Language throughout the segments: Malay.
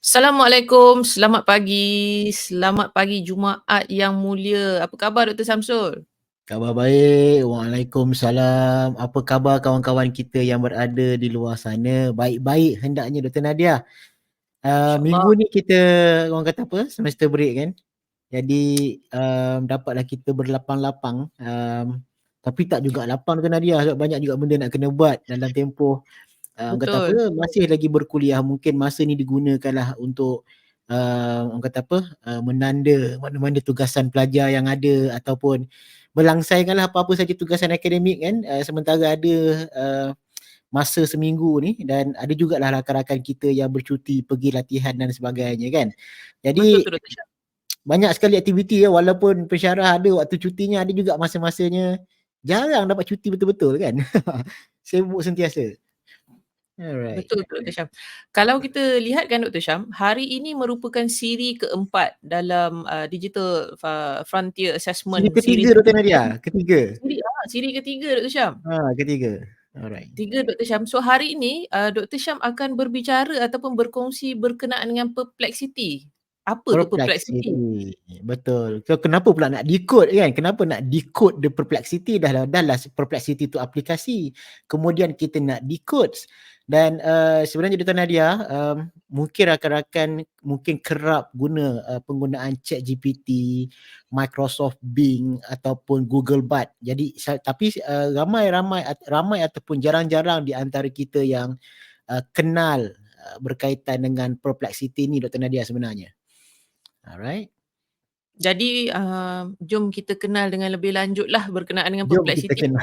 Assalamualaikum, selamat pagi Jumaat yang mulia. Apa khabar Dr. Samsul? Khabar baik. Waalaikumsalam. Apa khabar kawan-kawan kita yang berada di luar sana? Baik-baik hendaknya Dr. Nadia. InsyaAllah. Minggu ni kita orang kata apa? Semester break kan. Jadi dapatlah kita berlapang-lapang. Tapi tak juga lapang Dr. Nadia sebab banyak juga benda nak kena buat dalam tempoh orang kata apa? Betul. Masih lagi berkuliah. Mungkin masa ni digunakanlah untuk orang kata apa? Menanda mana-mana tugasan pelajar yang ada ataupun melangsaikanlah apa-apa saja tugasan akademik kan, sementara ada masa seminggu ni, dan ada jugalah rakan-rakan kita yang bercuti pergi latihan dan sebagainya kan. Betul Jadi tu Dr. Syam. banyak sekali aktiviti ya, walaupun pensyarah ada waktu cutinya, ada juga masa-masanya jarang dapat cuti betul-betul kan. Sibuk sentiasa. Alright. Betul tu Dr. Syam. Kalau kita lihat kan Dr. Syam, hari ini merupakan siri keempat dalam Digital Frontier Siri Assessment ketiga series Dr. Nadia, ketiga. siri ketiga Dr. Syam. Ketiga. Alright. Tiga Dr. Syam. So hari ini Dr. Syam akan berbicara ataupun berkongsi berkenaan dengan perplexity. Apa tu perplexity? Perplexity. Betul. So kenapa pula nak decode kan? Kenapa nak decode the perplexity? Dah lah perplexity tu aplikasi. Kemudian kita nak decode. Dan sebenarnya Dr. Nadia, mungkin rakan-rakan mungkin kerap guna penggunaan ChatGPT, Microsoft Bing ataupun Google Bard. Jadi tapi ramai ataupun jarang-jarang di antara kita yang kenal berkaitan dengan perplexity ni Dr. Nadia sebenarnya. Alright. Jadi jom kita kenal dengan lebih lanjut lah berkenaan dengan Jom kita perplexity. kenal.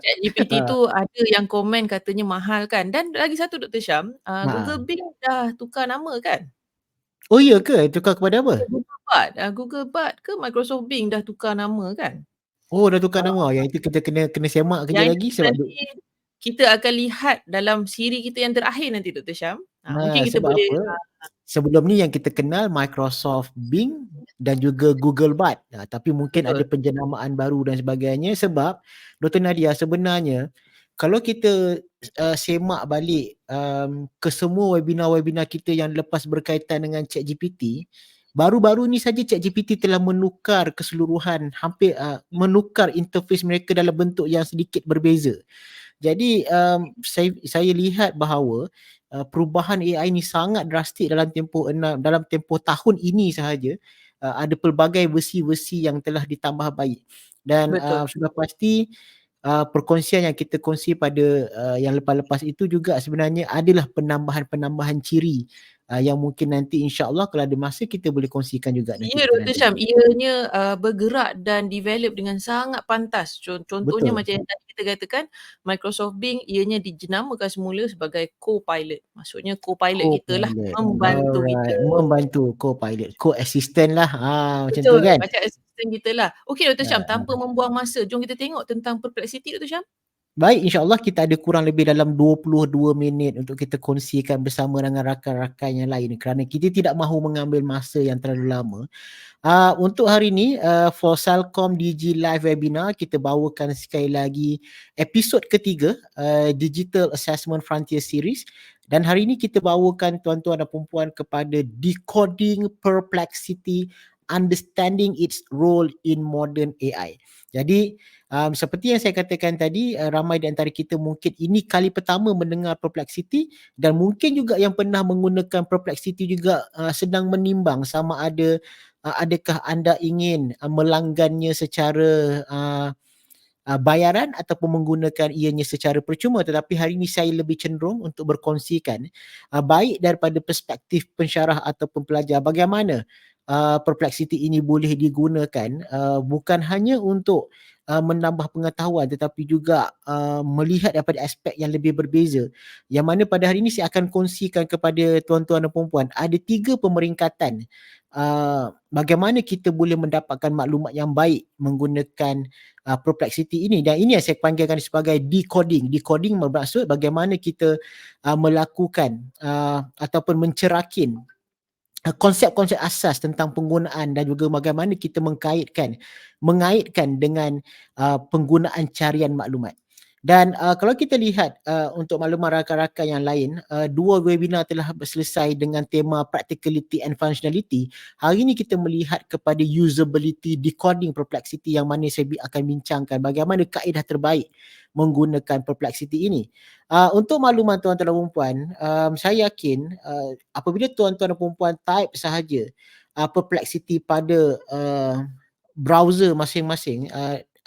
ChatGPT tu ada yang komen katanya mahal kan. Dan lagi satu Dr. Syam, Google Bing dah tukar nama kan? Oh iya ke? Tukar kepada apa? Google Bard ke Microsoft Bing dah tukar nama kan? Oh, dah tukar Ah, nama. Yang itu kita kena semak kejap yang lagi itu sebab nanti kita akan lihat dalam siri kita yang terakhir nanti Dr. Syam. Mungkin kita sebab boleh apa? Sebelum ni yang kita kenal Microsoft Bing dan juga Google Bard. Tapi mungkin ada betul. penjenamaan baru dan sebagainya sebab Dr. Nadia sebenarnya kalau kita semak balik ke semua webinar-webinar kita yang lepas berkaitan dengan ChatGPT, baru-baru ni saja ChatGPT telah menukar keseluruhan, hampir menukar interface mereka dalam bentuk yang sedikit berbeza. Jadi saya lihat bahawa perubahan AI ni sangat drastik dalam tempoh tahun ini sahaja. Ada pelbagai versi-versi yang telah ditambah baik. Dan Betul. sudah pasti perkongsian yang kita kongsi pada yang lepas-lepas itu juga sebenarnya adalah penambahan-penambahan ciri yang mungkin nanti insya-Allah kalau ada masa kita boleh kongsikan juga nanti Ya Dr. Dr. Nadia. Syam, ianya bergerak dan develop dengan sangat pantas. Contohnya Betul. macam yang tadi kita katakan, Microsoft Bing ianya dinamakan semula sebagai co-pilot. Maksudnya co-pilot kita lah, Co-pilot. membantu kita. Alright, membantu co-pilot, co-assistant lah. Macam tu Betul, kan? macam assistant kita lah. Okey Dr. Syam, Uh, tanpa membuang masa, jom kita tengok tentang perplexity Dr. Syam. Baik, insya-Allah kita ada kurang lebih dalam 22 minit untuk kita kongsikan bersama dengan rakan-rakan yang lain kerana kita tidak mahu mengambil masa yang terlalu lama. Untuk hari ini for Salcom Digi Live Webinar kita bawakan sekali lagi episod ketiga Digital Assessment Frontier Series, dan hari ini kita bawakan tuan-tuan dan puan-puan kepada Decoding Perplexity, Understanding its Role in Modern AI. Jadi seperti yang saya katakan tadi, ramai di antara kita mungkin ini kali pertama mendengar perplexity, dan mungkin juga yang pernah menggunakan perplexity juga sedang menimbang sama ada adakah anda ingin melanggannya secara bayaran ataupun menggunakan ianya secara percuma. Tetapi hari ini saya lebih cenderung untuk berkongsikan baik daripada perspektif pensyarah ataupun pelajar bagaimana perplexity ini boleh digunakan bukan hanya untuk menambah pengetahuan tetapi juga melihat daripada aspek yang lebih berbeza, yang mana pada hari ini saya akan kongsikan kepada tuan-tuan dan puan-puan ada 3 pemeringkatan bagaimana kita boleh mendapatkan maklumat yang baik menggunakan perplexity ini, dan ini yang saya panggilkan sebagai decoding. Decoding bermaksud bagaimana kita melakukan ataupun mencerakin konsep-konsep asas tentang penggunaan dan juga bagaimana kita mengaitkan dengan penggunaan carian maklumat. Dan kalau kita lihat untuk maklumat rakan-rakan yang lain, 2 webinar telah selesai dengan tema practicality and functionality. Hari ini kita melihat kepada usability, decoding Perplexity yang mana saya akan bincangkan bagaimana kaedah terbaik menggunakan Perplexity ini. Untuk makluman tuan-tuan dan puan, saya yakin apabila tuan-tuan dan puan type sahaja Perplexity pada browser masing-masing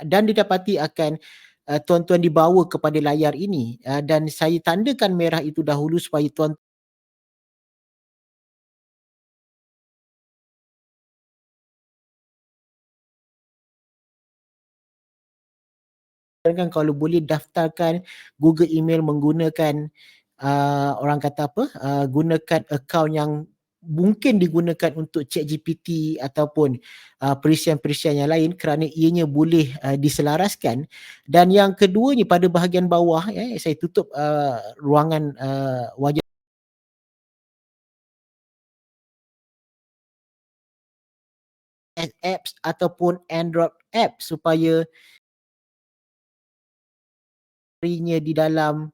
dan didapati akan tuan-tuan dibawa kepada layar ini dan saya tandakan merah itu dahulu supaya tuan kan kalau boleh daftarkan Google Email menggunakan orang kata apa, gunakan akaun yang mungkin digunakan untuk ChatGPT ataupun perisian-perisian yang lain kerana ianya boleh diselaraskan. Dan yang keduanya pada bahagian bawah saya tutup ruangan wajah apps ataupun Android app supaya di dalam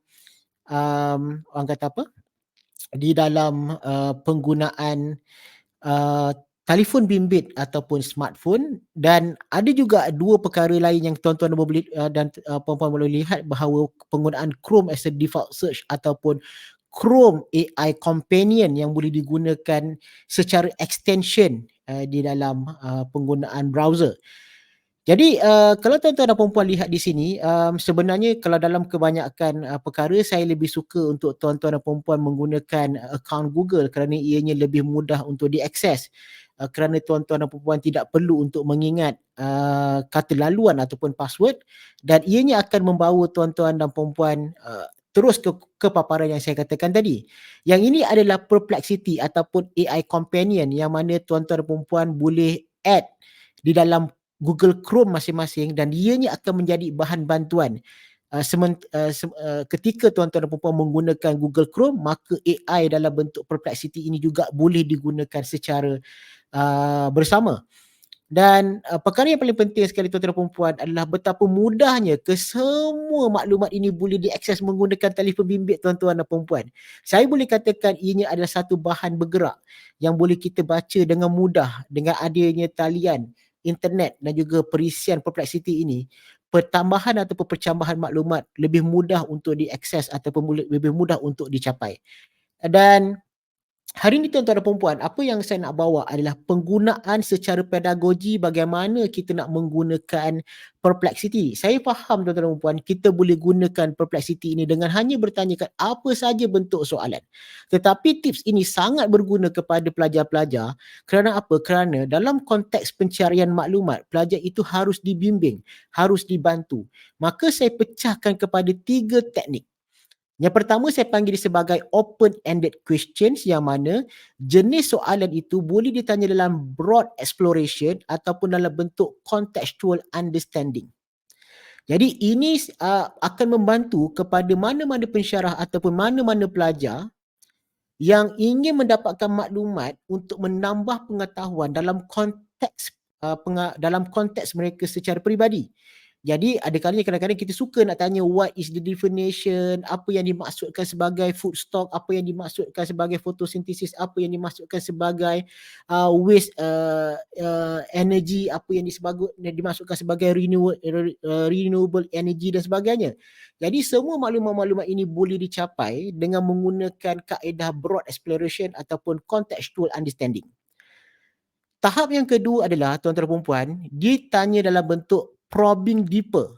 orang kata apa, di dalam penggunaan uh, telefon bimbit ataupun smartphone. Dan ada juga dua perkara lain yang tuan-tuan boleh dan puan-puan boleh lihat bahawa penggunaan Chrome as a default search ataupun Chrome AI companion yang boleh digunakan secara extension di dalam penggunaan browser. Jadi kalau tuan-tuan dan puan-puan lihat di sini, sebenarnya kalau dalam kebanyakan perkara saya lebih suka untuk tuan-tuan dan puan-puan menggunakan akaun Google kerana ianya lebih mudah untuk diakses. Kerana tuan-tuan dan puan-puan tidak perlu untuk mengingat kata laluan ataupun password dan ianya akan membawa tuan-tuan dan puan-puan terus ke paparan yang saya katakan tadi. Yang ini adalah Perplexity ataupun AI companion yang mana tuan-tuan dan puan-puan boleh add di dalam Google Chrome masing-masing dan ianya akan menjadi bahan bantuan. Ketika tuan-tuan dan puan-puan menggunakan Google Chrome, maka AI dalam bentuk Perplexity ini juga boleh digunakan secara bersama. Dan perkara yang paling penting sekali tuan-tuan dan puan-puan adalah betapa mudahnya kesemua maklumat ini boleh diakses menggunakan telefon bimbit tuan-tuan dan puan-puan. Saya boleh katakan ianya adalah satu bahan bergerak yang boleh kita baca dengan mudah dengan adanya talian internet dan juga perisian Perplexity ini. Pertambahan ataupun percambahan maklumat lebih mudah untuk diakses ataupun lebih mudah untuk dicapai. Dan hari ini tuan-tuan dan puan-puan, apa yang saya nak bawa adalah penggunaan secara pedagogi bagaimana kita nak menggunakan Perplexity. Saya faham tuan-tuan dan puan-puan, kita boleh gunakan Perplexity ini dengan hanya bertanyakan apa saja bentuk soalan. Tetapi tips ini sangat berguna kepada pelajar-pelajar kerana apa? Kerana dalam konteks pencarian maklumat, pelajar itu harus dibimbing, harus dibantu. Maka saya pecahkan kepada 3 teknik. Yang pertama saya panggil sebagai open-ended questions yang mana jenis soalan itu boleh ditanya dalam broad exploration ataupun dalam bentuk contextual understanding. Jadi ini akan membantu kepada mana-mana pensyarah ataupun mana-mana pelajar yang ingin mendapatkan maklumat untuk menambah pengetahuan dalam konteks mereka secara peribadi. Jadi ada kalanya kadang-kadang kita suka nak tanya what is the definition, apa yang dimaksudkan sebagai food stock, apa yang dimaksudkan sebagai fotosintesis, apa yang dimaksudkan sebagai waste energy, apa yang dimaksudkan sebagai renewable energy dan sebagainya. Jadi semua maklumat-maklumat ini boleh dicapai dengan menggunakan kaedah broad exploration ataupun contextual understanding. Tahap yang kedua adalah tuan-tuan dan puan-puan, ditanya dalam bentuk probing deeper.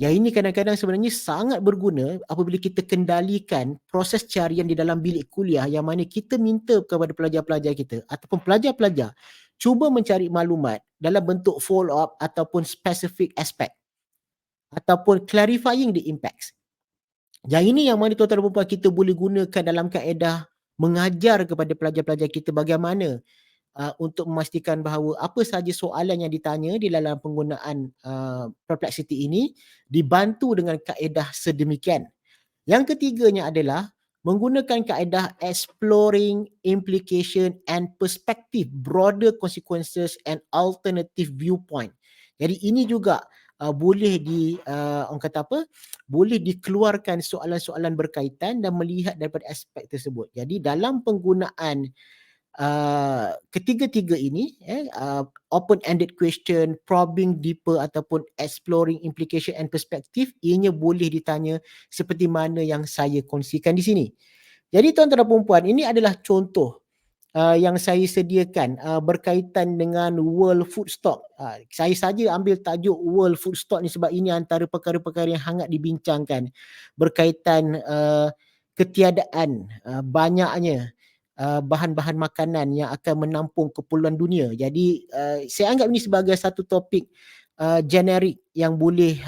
Yang ini kadang-kadang sebenarnya sangat berguna apabila kita kendalikan proses carian di dalam bilik kuliah yang mana kita minta kepada pelajar-pelajar kita ataupun pelajar-pelajar cuba mencari maklumat dalam bentuk follow up ataupun specific aspect ataupun clarifying the impacts. Yang ini yang mana tuan-tuan dan puan-puan kita boleh gunakan dalam kaedah mengajar kepada pelajar-pelajar kita bagaimana untuk memastikan bahawa apa sahaja soalan yang ditanya di dalam penggunaan Perplexity ini dibantu dengan kaedah sedemikian. Yang ketiganya adalah menggunakan kaedah exploring implication and perspective, broader consequences and alternative viewpoint. Jadi ini juga boleh orang kata apa, boleh dikeluarkan soalan-soalan berkaitan dan melihat daripada aspek tersebut. Jadi dalam penggunaan ketiga-tiga ini, open-ended question, probing deeper ataupun exploring implication and perspective, ianya boleh ditanya seperti mana yang saya kongsikan di sini. Jadi tuan-tuan dan puan-puan, ini adalah contoh yang saya sediakan berkaitan dengan World Food Stock. Saya saja ambil tajuk World Food Stock ni sebab ini antara perkara-perkara yang hangat dibincangkan berkaitan ketiadaan banyaknya bahan-bahan makanan yang akan menampung keperluan dunia. Jadi saya anggap ini sebagai satu topik generik yang boleh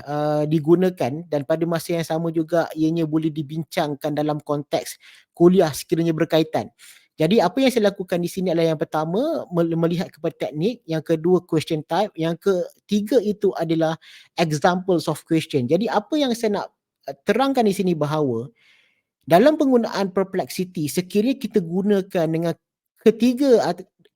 digunakan, dan pada masa yang sama juga ianya boleh dibincangkan dalam konteks kuliah sekiranya berkaitan. Jadi apa yang saya lakukan di sini adalah yang pertama melihat kepada teknik, yang kedua question type, yang ketiga itu adalah examples of question. Jadi apa yang saya nak terangkan di sini bahawa dalam penggunaan perplexity, sekiranya kita gunakan dengan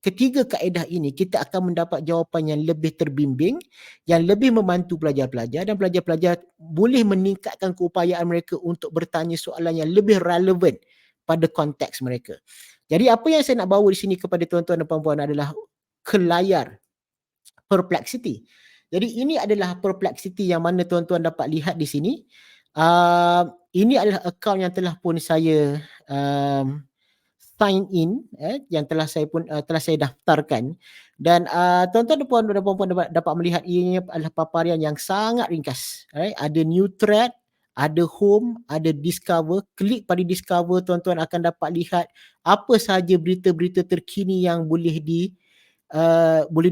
ketiga kaedah ini, kita akan mendapat jawapan yang lebih terbimbing, yang lebih membantu pelajar-pelajar, dan pelajar-pelajar boleh meningkatkan keupayaan mereka untuk bertanya soalan yang lebih relevan pada konteks mereka. Jadi apa yang saya nak bawa di sini kepada tuan-tuan dan puan-puan adalah ke layar perplexity. Jadi ini adalah perplexity yang mana tuan-tuan dapat lihat di sini. Ini adalah akaun yang telah pun saya sign in, yang telah saya daftarkan, dan tuan-tuan dan puan-puan dapat melihat ianya adalah paparan yang sangat ringkas. Ada new thread, ada home, ada discover. Klik pada discover, tuan-tuan akan dapat lihat apa sahaja berita-berita terkini yang boleh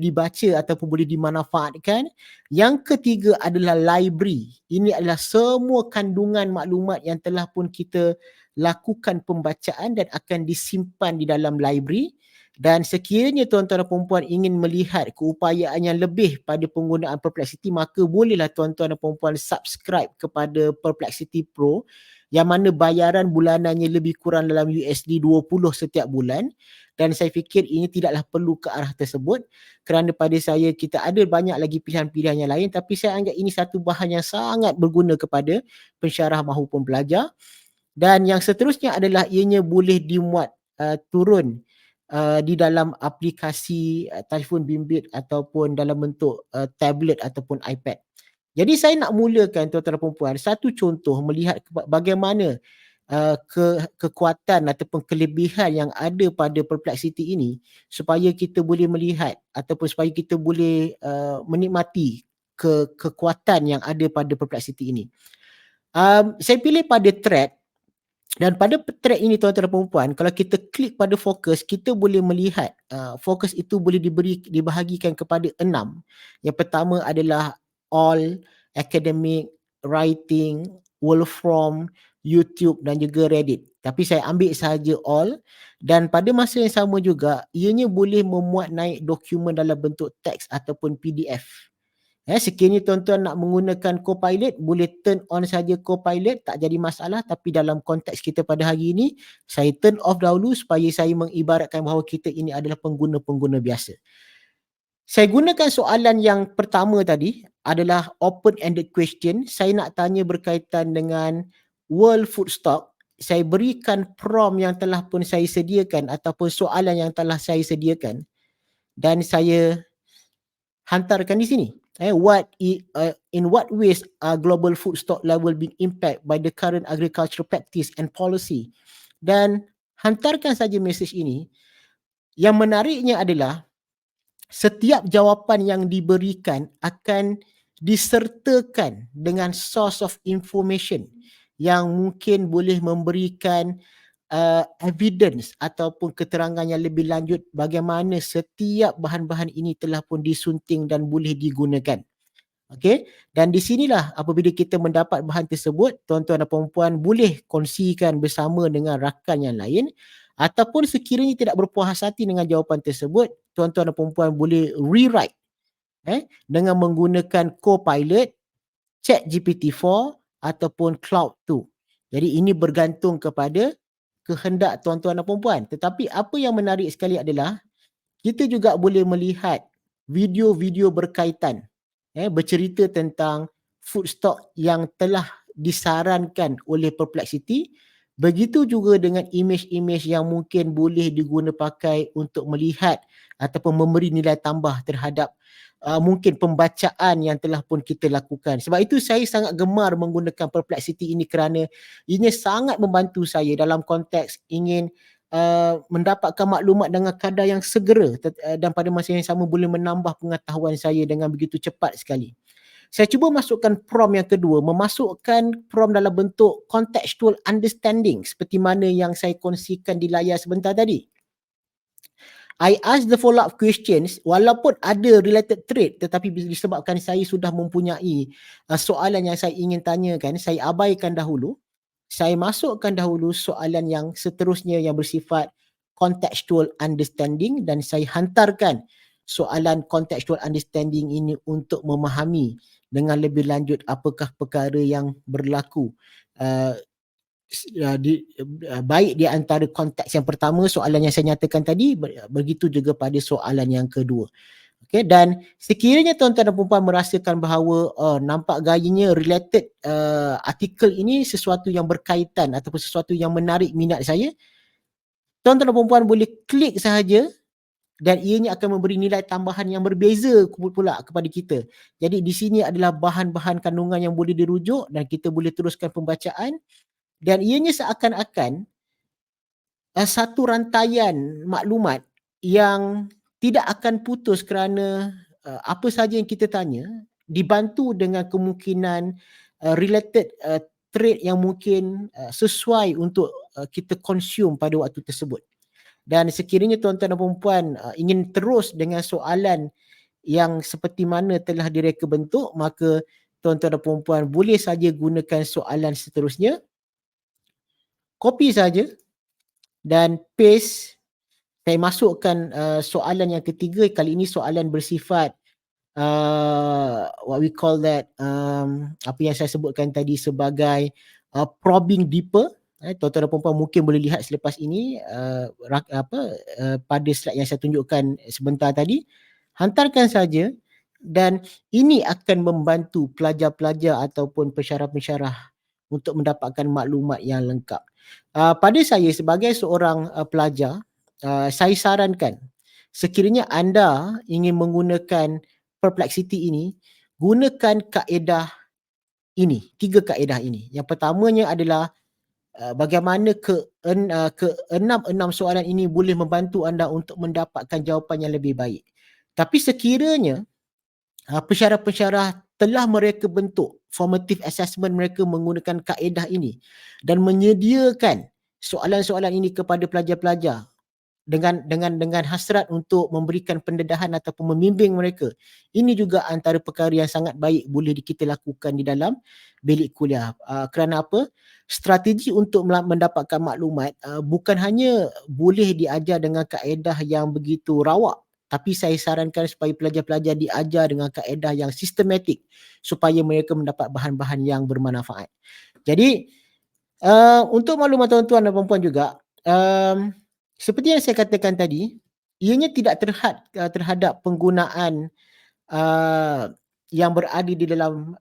dibaca ataupun boleh dimanfaatkan. Yang ketiga adalah library. Ini adalah semua kandungan maklumat yang telah pun kita lakukan pembacaan dan akan disimpan di dalam library. Dan sekiranya tuan-tuan dan puan-puan ingin melihat keupayaan yang lebih pada penggunaan Perplexity, maka bolehlah tuan-tuan dan puan-puan subscribe kepada Perplexity Pro, yang mana bayaran bulanannya lebih kurang dalam USD 20 setiap bulan. Dan saya fikir ini tidaklah perlu ke arah tersebut, kerana pada saya kita ada banyak lagi pilihan-pilihan yang lain, tapi saya anggap ini satu bahan yang sangat berguna kepada pensyarah maupun pelajar. Dan yang seterusnya adalah ianya boleh dimuat turun di dalam aplikasi telefon bimbit ataupun dalam bentuk tablet ataupun iPad. Jadi saya nak mulakan tuan-tuan dan puan-puan satu contoh melihat bagaimana kekuatan ataupun kelebihan yang ada pada Perplexity ini, supaya kita boleh melihat ataupun supaya kita boleh menikmati kekuatan yang ada pada Perplexity ini. Saya pilih pada thread. Dan pada thread ini tuan-tuan dan puan-puan, kalau kita klik pada fokus, kita boleh melihat fokus itu boleh dibahagikan kepada 6. Yang pertama adalah all, academic, writing, world from, YouTube dan juga Reddit. Tapi saya ambil sahaja all, dan pada masa yang sama juga ianya boleh memuat naik dokumen dalam bentuk teks ataupun PDF. Sekiranya tuan-tuan nak menggunakan Copilot, boleh turn on saja Copilot, tak jadi masalah. Tapi dalam konteks kita pada hari ini, saya turn off dahulu supaya saya mengibaratkan bahawa kita ini adalah pengguna-pengguna biasa. Saya gunakan soalan yang pertama tadi adalah open-ended question. Saya nak tanya berkaitan dengan World Food Stock. Saya berikan prompt yang telah pun saya sediakan ataupun soalan yang telah saya sediakan, dan saya hantarkan di sini. In what ways are global food stock level being impacted by the current agricultural practice and policy? Dan hantarkan saja mesej ini. Yang menariknya adalah setiap jawapan yang diberikan akan disertakan dengan source of information yang mungkin boleh memberikan evidence ataupun keterangan yang lebih lanjut bagaimana setiap bahan-bahan ini telah pun disunting dan boleh digunakan. Okey, dan di sinilah apabila kita mendapat bahan tersebut, tuan-tuan dan puan-puan boleh kongsikan bersama dengan rakan yang lain, ataupun sekiranya tidak berpuas hati dengan jawapan tersebut, tuan-tuan dan puan-puan boleh rewrite dengan menggunakan Copilot, ChatGPT-4 ataupun Cloud 2. Jadi ini bergantung kepada kehendak tuan-tuan dan puan-puan. Tetapi apa yang menarik sekali adalah kita juga boleh melihat video-video berkaitan bercerita tentang food stock yang telah disarankan oleh Perplexity. Begitu juga dengan imej-imej yang mungkin boleh diguna pakai untuk melihat ataupun memberi nilai tambah terhadap mungkin pembacaan yang telah pun kita lakukan. Sebab itu saya sangat gemar menggunakan Perplexity ini kerana ini sangat membantu saya dalam konteks ingin mendapatkan maklumat dengan kadar yang segera dan pada masa yang sama boleh menambah pengetahuan saya dengan begitu cepat sekali. Saya cuba masukkan prompt yang kedua, memasukkan prompt dalam bentuk contextual understanding seperti mana yang saya kongsikan di layar sebentar tadi. I ask the follow-up questions walaupun ada related trait tetapi disebabkan saya sudah mempunyai soalan yang saya ingin tanyakan, saya abaikan dahulu. Saya masukkan dahulu soalan yang seterusnya yang bersifat contextual understanding dan saya hantarkan soalan contextual understanding ini untuk memahami dengan lebih lanjut apakah perkara yang berlaku baik di antara konteks yang pertama soalan yang saya nyatakan tadi, begitu juga pada soalan yang kedua. Okay, dan sekiranya tuan-tuan dan puan merasakan bahawa nampak gayanya related artikel ini sesuatu yang berkaitan ataupun sesuatu yang menarik minat saya, tuan-tuan dan puan boleh klik sahaja dan ianya akan memberi nilai tambahan yang berbeza pula kepada kita. Jadi di sini adalah bahan-bahan kandungan yang boleh dirujuk dan kita boleh teruskan pembacaan dan ianya seakan-akan satu rantaian maklumat yang tidak akan putus kerana apa sahaja yang kita tanya dibantu dengan kemungkinan related trait yang mungkin sesuai untuk kita consume pada waktu tersebut. Dan sekiranya tuan-tuan dan puan ingin terus dengan soalan yang seperti mana telah direka bentuk, maka tuan-tuan dan puan boleh saja gunakan soalan seterusnya. Copy saja dan paste. Saya masukkan soalan yang ketiga, kali ini soalan bersifat what we call that apa yang saya sebutkan tadi sebagai probing deeper. Tuan-tuan dan puan mungkin boleh lihat selepas ini pada slide yang saya tunjukkan sebentar tadi. Hantarkan saja dan ini akan membantu pelajar-pelajar ataupun pensyarah-pensyarah untuk mendapatkan maklumat yang lengkap. Pada saya sebagai seorang pelajar, saya sarankan sekiranya anda ingin menggunakan Perplexity ini, gunakan kaedah ini, 3 kaedah ini. Yang pertamanya adalah bagaimana ke-6 soalan ini boleh membantu anda untuk mendapatkan jawapan yang lebih baik. Tapi sekiranya pensyarah-pensyarah telah mereka bentuk formative assessment mereka menggunakan kaedah ini dan menyediakan soalan-soalan ini kepada pelajar-pelajar dengan hasrat untuk memberikan pendedahan ataupun membimbing mereka. Ini juga antara perkara yang sangat baik boleh kita lakukan di dalam bilik kuliah. Kerana apa? Strategi untuk mendapatkan maklumat bukan hanya boleh diajar dengan kaedah yang begitu rawak, tapi saya sarankan supaya pelajar-pelajar diajar dengan kaedah yang sistematik supaya mereka mendapat bahan-bahan yang bermanfaat. Jadi untuk maklumat tuan-tuan dan puan-puan juga, seperti yang saya katakan tadi, ianya tidak terhadap penggunaan yang berada di dalam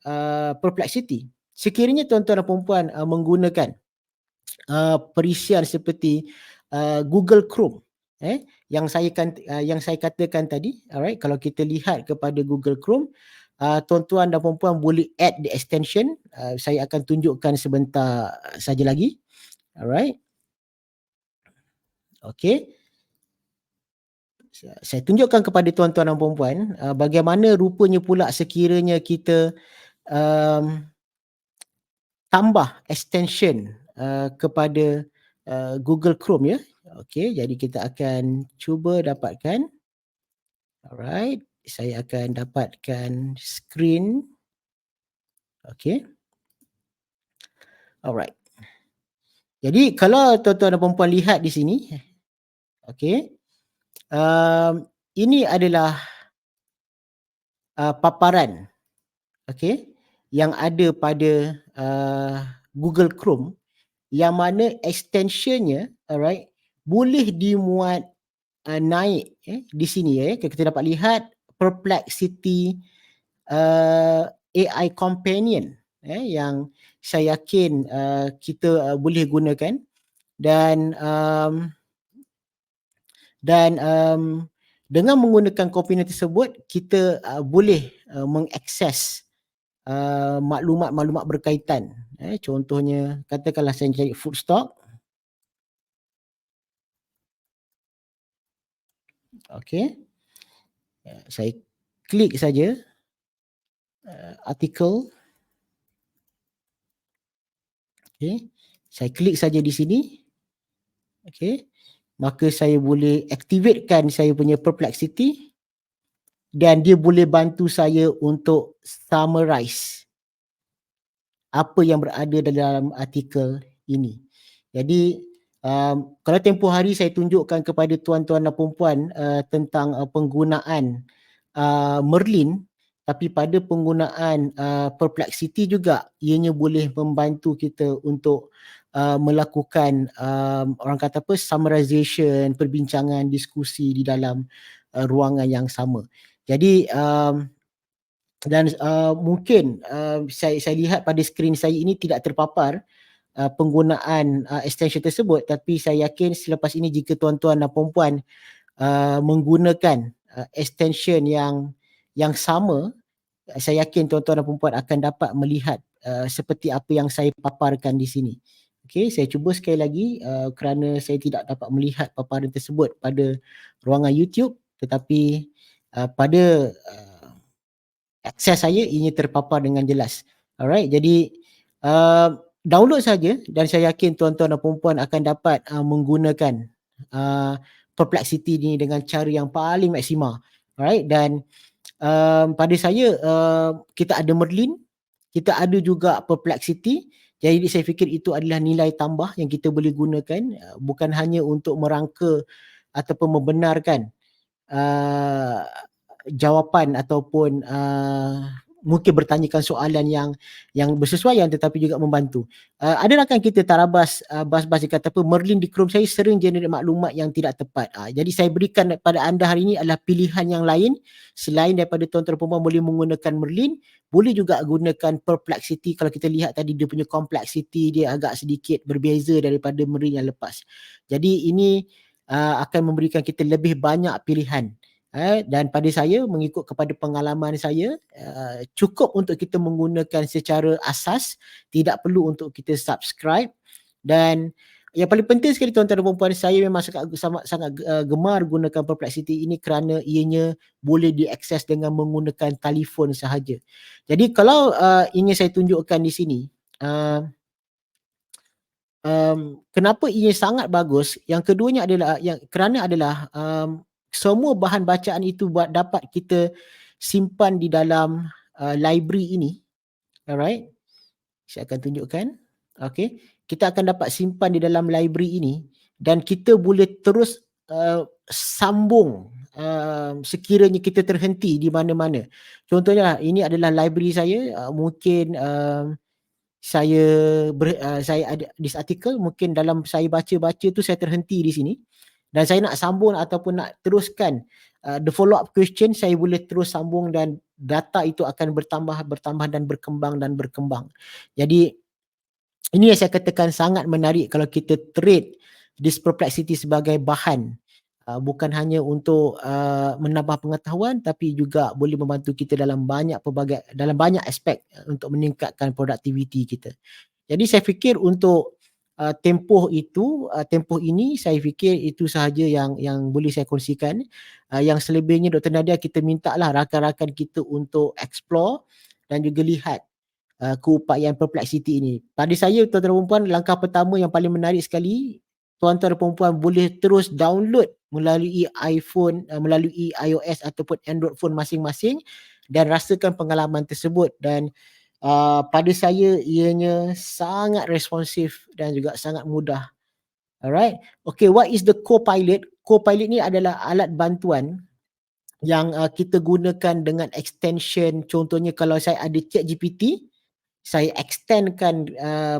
Perplexity. Sekiranya tuan-tuan dan puan-puan menggunakan perisian seperti Google Chrome, yang saya katakan tadi, alright, kalau kita lihat kepada Google Chrome, tuan-tuan dan puan-puan boleh add the extension. Saya akan tunjukkan sebentar saja lagi, alright. Okey. Saya tunjukkan kepada tuan-tuan dan puan-puan bagaimana rupanya pula sekiranya kita tambah extension kepada Google Chrome, ya. Okey, jadi kita akan cuba dapatkan. Alright, saya akan dapatkan screen. Okey. Alright. Jadi kalau tuan-tuan dan puan-puan lihat di sini, okey. Ini adalah paparan, okey, yang ada pada Google Chrome yang mana extensionnya, alright, boleh dimuat naik di sini, kita dapat lihat Perplexity AI companion yang saya yakin kita boleh gunakan dan dengan menggunakan companion tersebut kita boleh mengakses maklumat-maklumat berkaitan. Contohnya katakanlah saya cari food stock. Okey. Saya klik saja artikel. Okey. Saya klik saja di sini. Okey. Maka saya boleh activatekan saya punya Perplexity dan dia boleh bantu saya untuk summarize apa yang berada dalam artikel ini. Jadi kalau tempoh hari saya tunjukkan kepada tuan-tuan dan puan-puan tentang penggunaan Merlin, tapi pada penggunaan Perplexity juga ianya boleh membantu kita untuk melakukan orang kata apa, summarization, perbincangan, diskusi di dalam ruangan yang sama. Jadi dan mungkin saya lihat pada skrin saya ini tidak terpapar penggunaan extension tersebut, tapi saya yakin selepas ini jika tuan-tuan dan puan-puan menggunakan extension yang sama, saya yakin tuan-tuan dan puan-puan akan dapat melihat seperti apa yang saya paparkan di sini. Okey, saya cuba sekali lagi kerana saya tidak dapat melihat paparan tersebut pada ruangan YouTube, tetapi pada akses saya ianya terpapar dengan jelas. Alright, jadi download saja dan saya yakin tuan-tuan dan puan-puan akan dapat menggunakan Perplexity ni dengan cara yang paling maksima. Alright, dan pada saya kita ada Merlin, kita ada juga Perplexity. Jadi saya fikir itu adalah nilai tambah yang kita boleh gunakan, bukan hanya untuk merangka ataupun membenarkan jawapan ataupun mungkin bertanyakan soalan yang bersesuaian tetapi juga membantu. Ada rakan kita Tarabas Bas dia kata apa, Merlin di Chrome saya sering generate maklumat yang tidak tepat. Jadi saya berikan kepada anda hari ini adalah pilihan yang lain selain daripada tuan-tuan perempuan boleh menggunakan Merlin, boleh juga gunakan Perplexity. Kalau kita lihat tadi dia punya complexity dia agak sedikit berbeza daripada Merlin yang lepas. Jadi ini akan memberikan kita lebih banyak pilihan. Dan pada saya mengikut kepada pengalaman saya cukup untuk kita menggunakan secara asas, tidak perlu untuk kita subscribe. Dan yang paling penting sekali tuan-tuan dan puan-puan, saya memang sangat gemar gunakan Perplexity ini kerana ianya boleh diakses dengan menggunakan telefon sahaja. Jadi kalau ingin saya tunjukkan di sini kenapa ia sangat bagus, yang keduanya adalah kerana adalah semua bahan bacaan itu dapat kita simpan di dalam library ini. Alright, saya akan tunjukkan. Okay, kita akan dapat simpan di dalam library ini dan kita boleh terus sambung sekiranya kita terhenti di mana-mana. Contohnya ini adalah library saya, mungkin saya ada this article, mungkin dalam saya baca-baca tu saya terhenti di sini dan saya nak sambung ataupun nak teruskan the follow up question, saya boleh terus sambung dan data itu akan bertambah dan berkembang. Jadi ini yang saya katakan sangat menarik kalau kita treat this Perplexity sebagai bahan, bukan hanya untuk menambah pengetahuan tapi juga boleh membantu kita dalam banyak aspek untuk meningkatkan produktiviti kita. Jadi saya fikir untuk tempoh ini saya fikir itu sahaja yang boleh saya kongsikan. Yang selebihnya Dr. Nadia, kita mintalah rakan-rakan kita untuk explore dan juga lihat keupayaan Perplexity ini. Pada saya tuan-tuan dan puan, langkah pertama yang paling menarik sekali, tuan-tuan dan puan boleh terus download melalui iPhone, melalui iOS ataupun Android phone masing-masing dan rasakan pengalaman tersebut. Dan pada saya ianya sangat responsif dan juga sangat mudah. Alright. Okay, what is the Copilot? Copilot ni adalah alat bantuan yang kita gunakan dengan extension. Contohnya kalau saya ada ChatGPT, saya extendkan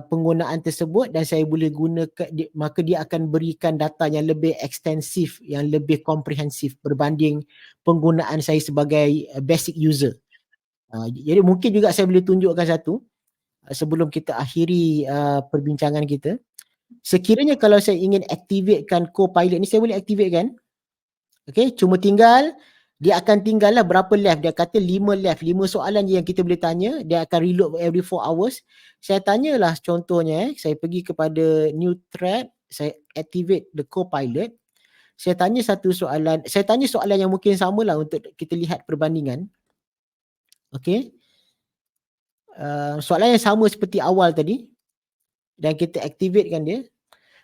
penggunaan tersebut dan saya boleh gunakan, maka dia akan berikan data yang lebih ekstensif, yang lebih komprehensif berbanding penggunaan saya sebagai basic user. Jadi mungkin juga saya boleh tunjukkan satu sebelum kita akhiri perbincangan kita. Sekiranya kalau saya ingin activatekan Copilot ni, saya boleh activate kan? Okay, cuma tinggal dia akan tinggal lah berapa left. Dia kata 5 left, 5 soalan je yang kita boleh tanya. Dia akan reload every 4 hours. Saya tanyalah contohnya, saya pergi kepada new thread, saya activate the Copilot. Saya tanya satu soalan, saya tanya soalan yang mungkin sama lah untuk kita lihat perbandingan. Okay. Soalan yang sama seperti awal tadi, dan kita activatekan dia.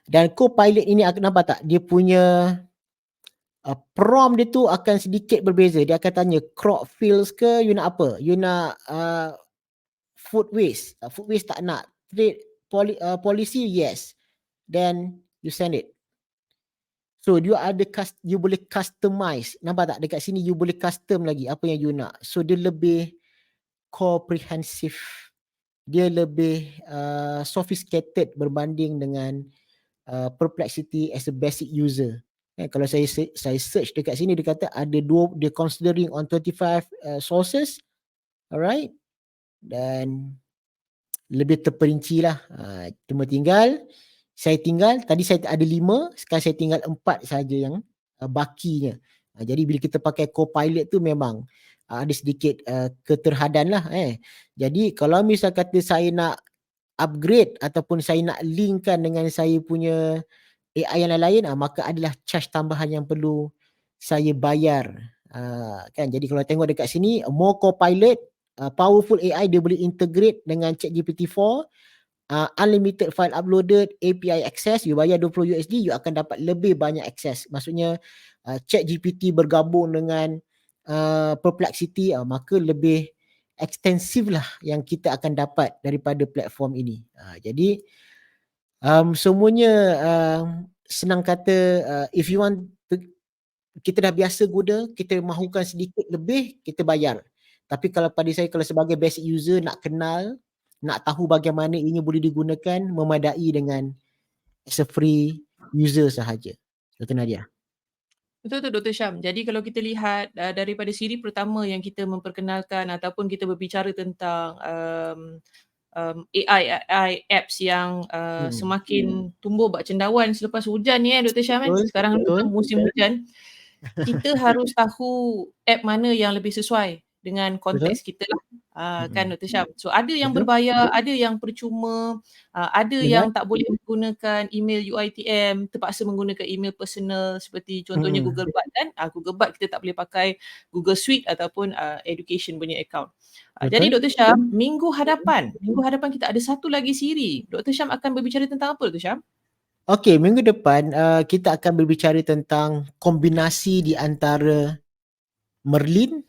Dan Copilot ini nampak tak, dia punya prompt dia tu akan sedikit berbeza. Dia akan tanya crop fields ke, you nak apa, you nak food waste. Food waste tak nak. Trade policy, yes. Then you send it. So you ada you boleh customize. Nampak tak dekat sini, you boleh custom lagi apa yang you nak. So dia lebih comprehensive, dia lebih sophisticated berbanding dengan Perplexity as a basic user. Kalau saya search dekat sini, dia kata ada dia considering on 25 sources, alright, dan lebih terperinci lah. Cuma tadi saya ada 5, sekarang saya tinggal 4 saja yang bakinya. Jadi bila kita pakai Copilot tu memang ada sedikit keterhadan lah. Jadi kalau misal kata saya nak upgrade ataupun saya nak linkkan dengan saya punya AI yang lain-lain, maka adalah charge tambahan yang perlu saya bayar. Kan? Jadi kalau tengok dekat sini, more Copilot, powerful AI, dia boleh integrate dengan ChatGPT-4, unlimited file uploaded, API access, you bayar $20, you akan dapat lebih banyak access. Maksudnya ChatGPT bergabung dengan Perplexity, maka lebih ekstensif lah yang kita akan dapat daripada platform ini. Jadi semuanya senang kata, if you want to, kita dah biasa guna, kita mahukan sedikit lebih, kita bayar. Tapi kalau pada saya, kalau sebagai basic user, nak kenal, nak tahu bagaimana ini boleh digunakan, memadai dengan as a free user sahaja. Dr. Nadia. Betul tu Dr. Syam. Jadi kalau kita lihat daripada siri pertama yang kita memperkenalkan ataupun kita berbicara tentang AI apps yang semakin tumbuh bercendawan selepas hujan ni Dr. Syam kan. Sekarang musim hujan. Kita harus tahu app mana yang lebih sesuai dengan konteks kita lah. Kan Dr. Syam. So ada yang berbayar, ada yang percuma, ada yang tak boleh menggunakan email UiTM, terpaksa menggunakan email personal seperti contohnya Google Bard kan. Google Bard kita tak boleh pakai Google Suite ataupun education punya account. Jadi Dr. Syam, minggu hadapan kita ada satu lagi siri. Dr. Syam akan berbicara tentang apa Dr. Syam? Okey, minggu depan kita akan berbicara tentang kombinasi di antara Merlin,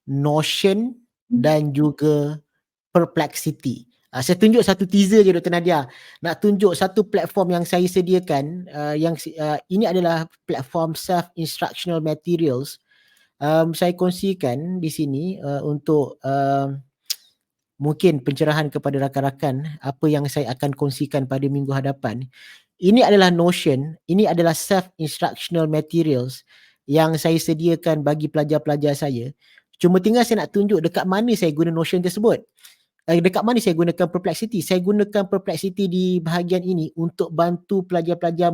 Notion dan juga Perplexity. Saya tunjuk satu teaser je Dr. Nadia. Nak tunjuk satu platform yang saya sediakan, yang ini adalah platform self-instructional materials. Saya kongsikan di sini untuk mungkin pencerahan kepada rakan-rakan apa yang saya akan kongsikan pada minggu hadapan. Ini adalah Notion, ini adalah self-instructional materials yang saya sediakan bagi pelajar-pelajar saya. Cuma tinggal saya nak tunjuk dekat mana saya guna Notion tersebut. Dekat mana saya gunakan Perplexity. Saya gunakan Perplexity di bahagian ini untuk bantu pelajar-pelajar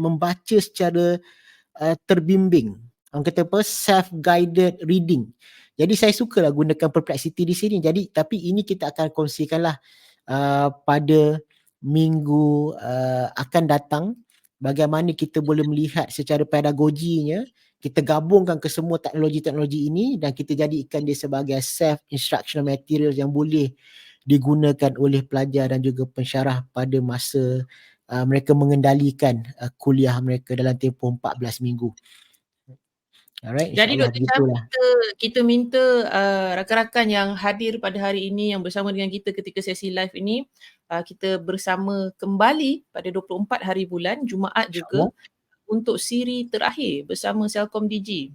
membaca secara terbimbing. Orang kata apa? Self-guided reading. Jadi saya sukalah gunakan Perplexity di sini. Jadi tapi ini kita akan kongsikanlah pada minggu akan datang, bagaimana kita boleh melihat secara pedagoginya, kita gabungkan ke semua teknologi-teknologi ini dan kita jadikan dia sebagai self-instructional material yang boleh digunakan oleh pelajar dan juga pensyarah pada masa mereka mengendalikan kuliah mereka dalam tempoh 14 minggu. Alright, jadi Dr. Syam, kita minta rakan-rakan yang hadir pada hari ini yang bersama dengan kita ketika sesi live ini, kita bersama kembali pada 24 hari bulan Jumaat juga untuk siri terakhir bersama Selcom DG.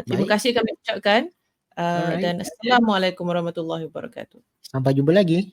Terima kasih kami ucapkan dan Assalamualaikum warahmatullahi wabarakatuh. Sampai jumpa lagi.